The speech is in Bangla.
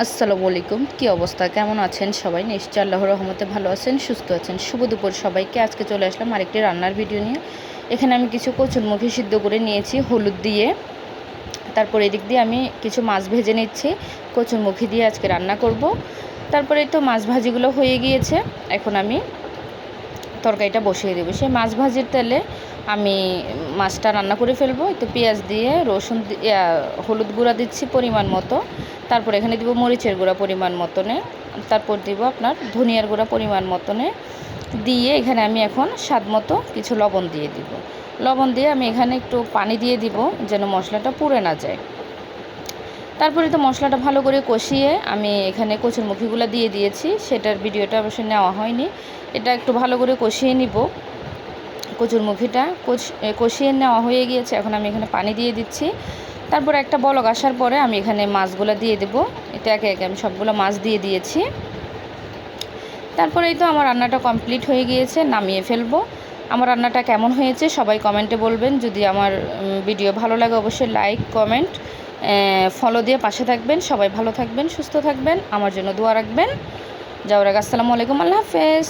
আসসালামু আলাইকুম। কী অবস্থা, কেমন আছেন সবাই? নিশ্চয় আল্লাহর রহমতে ভালো আছেন, সুস্থ আছেন। শুভ দুপুর সবাইকে। আজকে চলে আসলাম আরেকটি রান্নার ভিডিও নিয়ে। এখানে আমি কিছু কচুরমুখী সিদ্ধ করে নিয়েছি হলুদ দিয়ে। তারপর এদিক দিয়ে আমি কিছু মাছ ভেজে নিচ্ছি, কচুরমুখী দিয়ে আজকে রান্না করব। তারপরে তো মাছ ভাজিগুলো হয়ে গিয়েছে, এখন আমি তরকারিটা বসিয়ে দেবো। সেই মাছ ভাজির তেলে আমি মাছটা রান্না করে ফেলবো। তো পেঁয়াজ দিয়ে রসুন হলুদ গুঁড়া দিচ্ছি পরিমাণ মতো। তারপর এখানে দিব মরিচের গুঁড়া পরিমাণ মতনে। তারপর দিব আপনার ধনিয়ার গুঁড়া পরিমাণ মতনে দিয়ে এখানে আমি এখন স্বাদ মতো কিছু লবণ দিয়ে দিব। লবণ দিয়ে আমি এখানে একটু পানি দিয়ে দিব যেন মশলাটা পুড়ে না যায়। তারপরে তো মশলাটা ভালো করে কষিয়ে আমি এখানে কচুরমুখীগুলো দিয়ে দিয়েছি। সেটার ভিডিওটা অবশ্যই নেওয়া হয়নি। এটা একটু ভালো করে কষিয়ে নিব। কচুরমুখীটা কষিয়ে নেওয়া হয়ে গিয়েছে, এখন আমি এখানে পানি দিয়ে দিচ্ছি। তারপর একটা বলক আসার পরে আমি এখানে মাছগুলো দিয়ে দেবো। এটা একে একে আমি সবগুলো মাছ দিয়ে দিয়েছি। তারপরেই তো আমার রান্নাটা কমপ্লিট হয়ে গিয়েছে, নামিয়ে ফেলবো। আমার রান্নাটা কেমন হয়েছে সবাই কমেন্টে বলবেন। যদি আমার ভিডিও ভালো লাগে অবশ্যই লাইক কমেন্ট ফলো দিয়ে পাশে থাকবেন। সবাই ভালো থাকবেন, সুস্থ থাকবেন, আমার জন্য দোয়া রাখবেন। যাওয়ার আগে আসসালামু আলাইকুম, আল্লাহ হাফেজ।